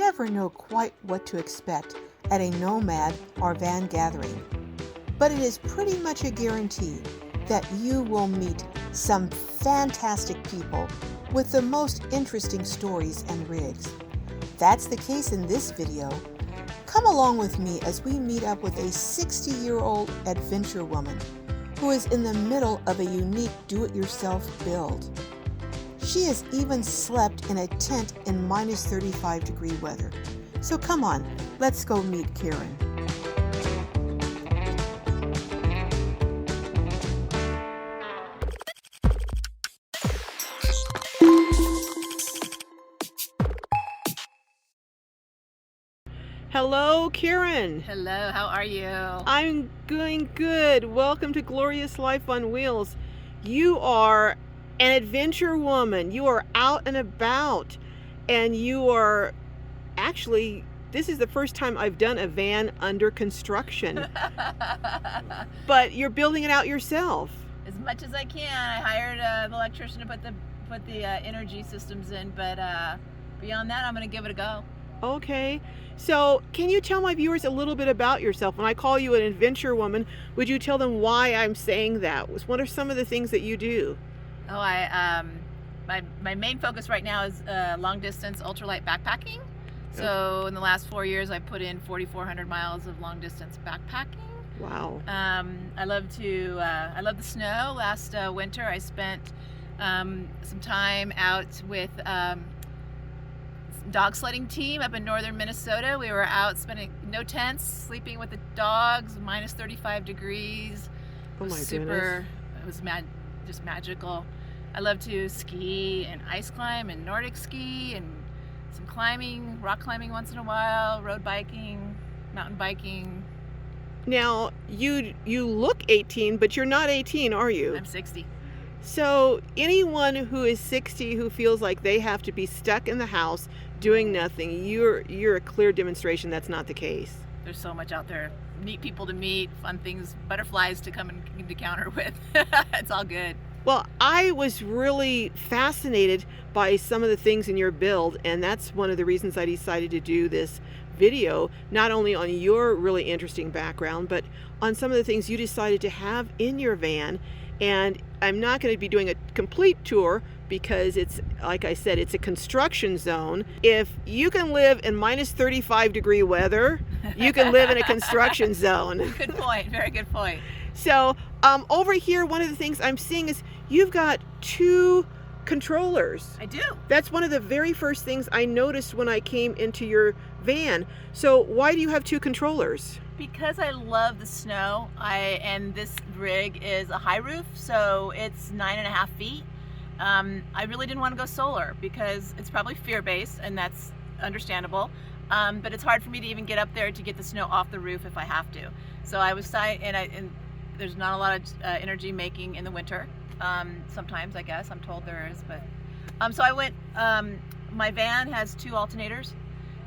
never know quite what to expect at a nomad or van gathering, but it is pretty much a guarantee that you will meet some fantastic people with the most interesting stories and rigs. That's the case in this video. Come along with me as we meet up with a 60-year-old adventure woman who is in the middle of a unique do-it-yourself build. She has even slept in a tent in minus 35-degree weather. So come on, let's go meet Karen. Hello, Karen. Hello, how are you? I'm doing good. Welcome to Glorious Life on Wheels. You are an adventure woman. You are out and about, and you are actually, this is the first time I've done a van under construction. But you're building it out yourself. As much as I can. I hired an electrician to put the energy systems in, but beyond that, I'm going to give it a go. Okay. So can you tell my viewers a little bit about yourself? When I call you an adventure woman, would you tell them why I'm saying that? What are some of the things that you do? Oh, my main focus right now is long distance ultralight backpacking. So in the last 4 years, I put in 4,400 miles of long distance backpacking. Wow. I love the snow. Last winter, I spent some time out with dog sledding team up in northern Minnesota. We were out spending no tents, sleeping with the dogs, minus 35 degrees. Oh my Super, goodness. it was just magical. I love to ski and ice climb and Nordic ski and some climbing, rock climbing once in a while, road biking, mountain biking. Now, you look 18, but you're not 18, are you? I'm 60. So anyone who is 60 who feels like they have to be stuck in the house doing nothing, you're a clear demonstration that's not the case. There's so much out there. Neat people to meet, fun things, butterflies to come and encounter with. It's all good. Well, I was really fascinated by some of the things in your build, and that's one of the reasons I decided to do this video, not only on your really interesting background, but on some of the things you decided to have in your van. And I'm not going to be doing a complete tour because it's, like I said, it's a construction zone. If you can live in minus 35-degree weather, you can live in a construction zone. Good point. Very good point. So over here, one of the things I'm seeing is you've got 2 controllers. I do. That's one of the very first things I noticed when I came into your van. So why do you have 2 controllers? Because I love the snow, and this rig is a high roof, so it's 9.5 feet. I really didn't want to go solar because it's probably fear-based, and that's understandable. But it's hard for me to even get up there to get the snow off the roof if I have to. So I was and there's not a lot of energy making in the winter. Sometimes, I guess I'm told there is, but so I went. My van has 2 alternators,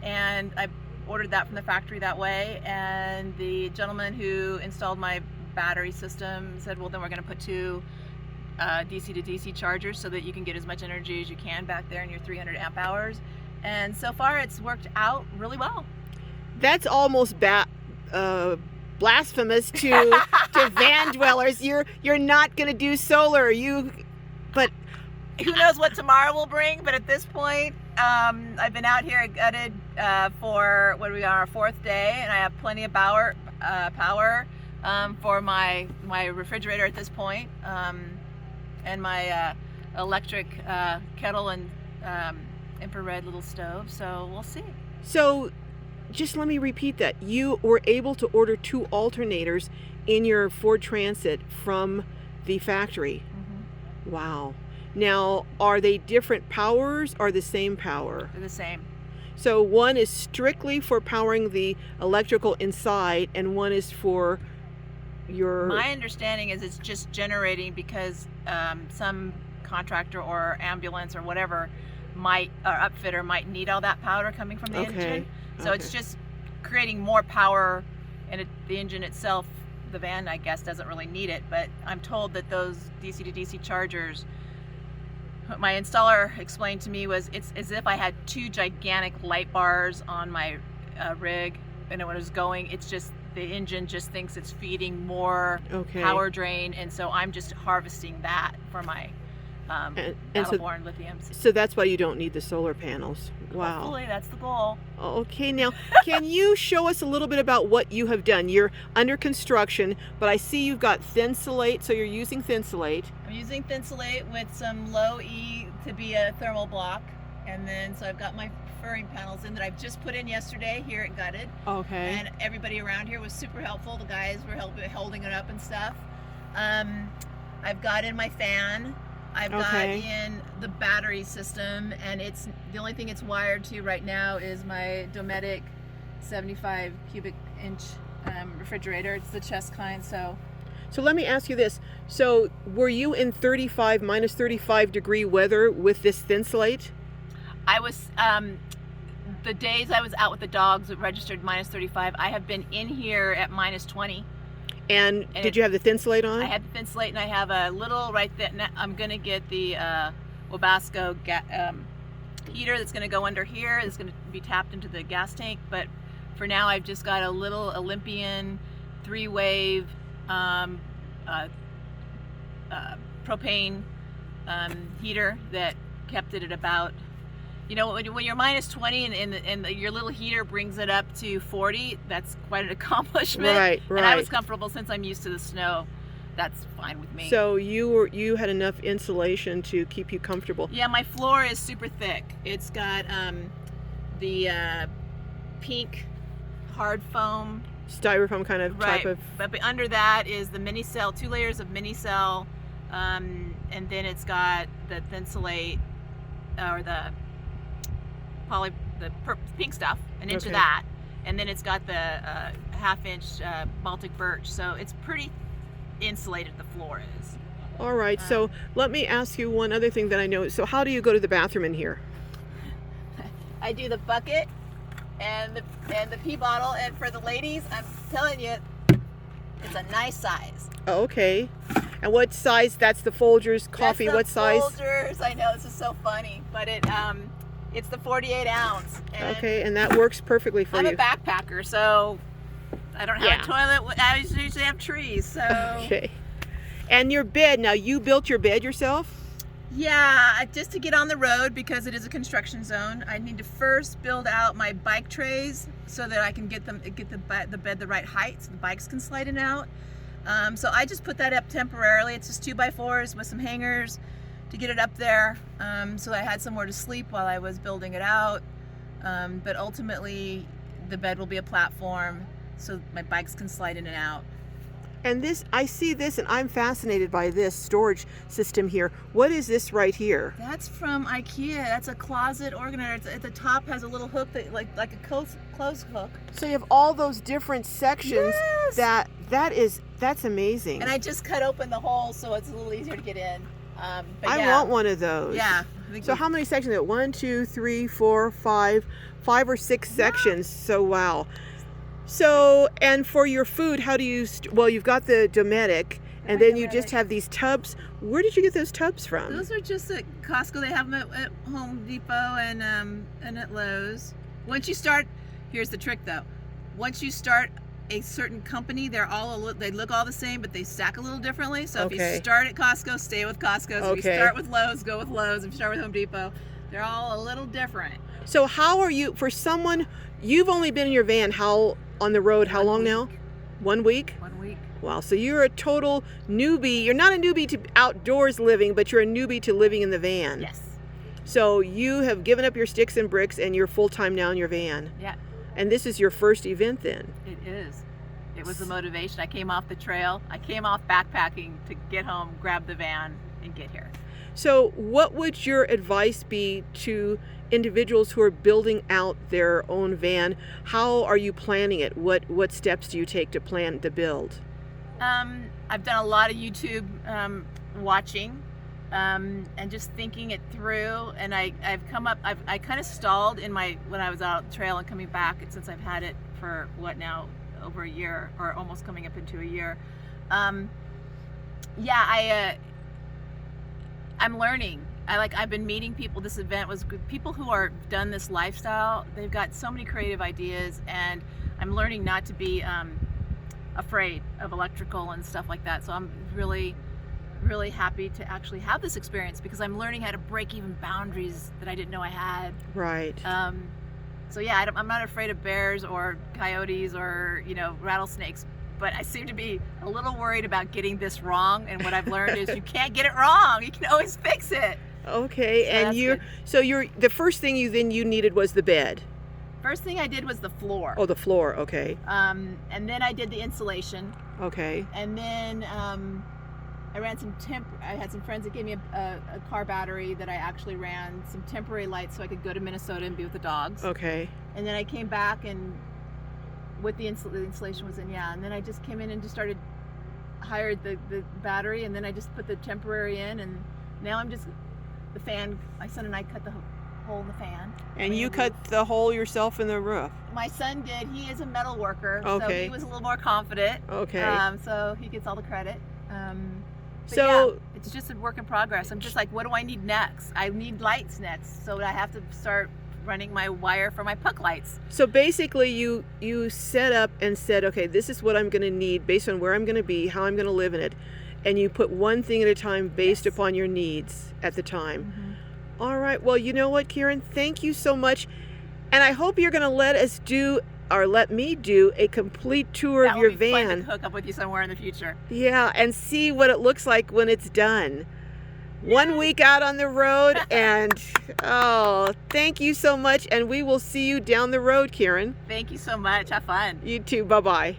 and I ordered that from the factory that way, and the gentleman who installed my battery system said, well, then we're going to put 2 DC to DC chargers so that you can get as much energy as you can back there in your 300 amp hours. And so far it's worked out really well. That's almost blasphemous to van dwellers. You're not going to do solar. But who knows what tomorrow will bring, but at this point, I've been out here gutted for what are we on our 4th day, and I have plenty of power for my refrigerator at this point, and my electric kettle and infrared little stove. So we'll see. So just let me repeat that. You were able to order 2 alternators in your Ford Transit from the factory. Mm-hmm. Wow. Now, are they different powers or the same power? They're the same. So one is strictly for powering the electrical inside, and one is for your... My understanding is it's just generating because some contractor or ambulance or whatever or upfitter might need all that power coming from the engine. So it's just creating more power, and the engine itself, the van, I guess, doesn't really need it. But I'm told that those DC to DC chargers what my installer explained to me was it's as if I had two gigantic light bars on my rig, and when it was going, it's just the engine just thinks it's feeding more power drain, and so I'm just harvesting that for my Battleborn lithiums. So that's why you don't need the solar panels. Wow. Hopefully, that's the goal. Okay, now can you show us a little bit about what you have done? You're under construction, but I see you've got Thinsulate, so you're using Thinsulate. I'm using Thinsulate with some low E to be a thermal block, and then so I've got my furring panels in that I've just put in yesterday here at Gutted. Okay. And everybody around here was super helpful. The guys were holding it up and stuff. I've got in my fan. I've got in the battery system, and it's the only thing it's wired to right now is my Dometic 75 cubic inch refrigerator. It's the chest kind. So let me ask you this. So were you in minus 35 degree weather with this Thinsulate? I was, the days I was out with the dogs, it registered minus 35. I have been in here at minus 20. And did you have the Thinsulate on? I had the Thinsulate, and I have a little right there. I'm going to get the Wabasco heater that's going to go under here. It's going to be tapped into the gas tank. But for now, I've just got a little Olympian 3-wave propane heater that kept it at about, you know, when you're minus 20 and your little heater brings it up to 40, that's quite an accomplishment. Right. And I was comfortable since I'm used to the snow. That's fine with me. So you had enough insulation to keep you comfortable. Yeah, my floor is super thick. It's got the pink hard foam. Styrofoam kind of type of. But under that is the mini cell, 2 layers of mini cell, and then it's got the Thinsulate or the pink stuff, an inch of that, and then it's got the half-inch Baltic birch, so it's pretty insulated. The floor is. All right, so let me ask you one other thing that I know. So how do you go to the bathroom in here? I do the bucket and the pee bottle, and for the ladies, I'm telling you, it's a nice size. Oh, okay. And what size? That's the Folgers coffee. That's the what size? Folgers. I know, this is so funny, but it's the 48 ounce. And okay, and that works perfectly for you. I'm a backpacker, so I don't have a toilet. I usually have trees, so. Okay. And your bed, now you built your bed yourself? Yeah, just to get on the road, because it is a construction zone, I need to first build out my bike trays so that I can get the bed the right height so the bikes can slide in and out. So I just put that up temporarily. It's just 2x4s with some hangers to get it up there, so I had somewhere to sleep while I was building it out. But ultimately, the bed will be a platform so my bikes can slide in and out. And this, I see this, and I'm fascinated by this storage system here. What is this right here? That's from IKEA. That's a closet organizer. It's, at the top has a little hook that like a clothes hook. So you have all those different sections. Yes. That's amazing. And I just cut open the hole so it's a little easier to get in. But I want one of those. Yeah. So how many sections? 1, 2, 3, 4, 5 or 6 sections. So wow. So, and for your food, how do you, well, you've got the Dometic, and then you just have these tubs. Where did you get those tubs from? Those are just at Costco. They have them at Home Depot and at Lowe's. Once you start, here's the trick though. Once you start a certain company, they look all the same, but they stack a little differently. So if you start at Costco, stay with Costco. So if you start with Lowe's, go with Lowe's. If you start with Home Depot, they're all a little different. So how are you, for someone, you've only been in your van, on the road, how long now? 1 week? 1 week. Wow, so you're a total newbie. You're not a newbie to outdoors living, but you're a newbie to living in the van. Yes. So you have given up your sticks and bricks and you're full-time now in your van. Yeah. And this is your first event then? It is. It was the motivation. I came off the trail. I came off backpacking to get home, grab the van, and get here. So what would your advice be to individuals who are building out their own van? How are you planning it? What steps do you take to plan the build? I've done a lot of YouTube watching and just thinking it through, and I kind of stalled in when I was out on the trail and coming back, since I've had it for over a year, or almost coming up into a year. I'm learning, I've been meeting people. This event was good. People who are done this lifestyle. They've got so many creative ideas, and I'm learning not to be afraid of electrical and stuff like that. So I'm really happy to actually have this experience because I'm learning how to break even boundaries that I didn't know I had. Right. So yeah, I'm not afraid of bears or coyotes or rattlesnakes, but I seem to be a little worried about getting this wrong. And what I've learned is you can't get it wrong. You can always fix it. Okay, So and that's good. the first thing you needed was the bed. First thing I did was the floor. Oh, the floor. Okay. And then I did the insulation. Okay. And then I ran I had some friends that gave me a car battery that I actually ran some temporary lights so I could go to Minnesota and be with the dogs. Okay. And then I came back and with the insulation was in, and then I just came in and just hired the battery, and then I just put the temporary in, and now I'm just, the fan, my son and I cut the hole in the fan. And you cut the hole yourself in the roof? My son did. He is a metal worker, Okay. so he was a little more confident. Okay. So he gets all the credit. But So- yeah, it's just a work in progress. I'm just like, what do I need next? I need lights next, so I have to start running my wire for my puck lights. So basically you set up and said, okay, this is what I'm going to need based on where I'm going to be, how I'm going to live in it. And you put one thing at a time based Yes. upon your needs at the time. Mm-hmm. All right. Well, you know what, Karen? Thank you so much. And I hope you're going to let me do a complete tour That of your would be fun van. to hook up with you somewhere in the future. Yeah, and see what it looks like when it's done. 1 week out on the road, and thank you so much, and we will see you down the road, Karen. Thank you so much. Have fun. You too. Bye-bye. Bye.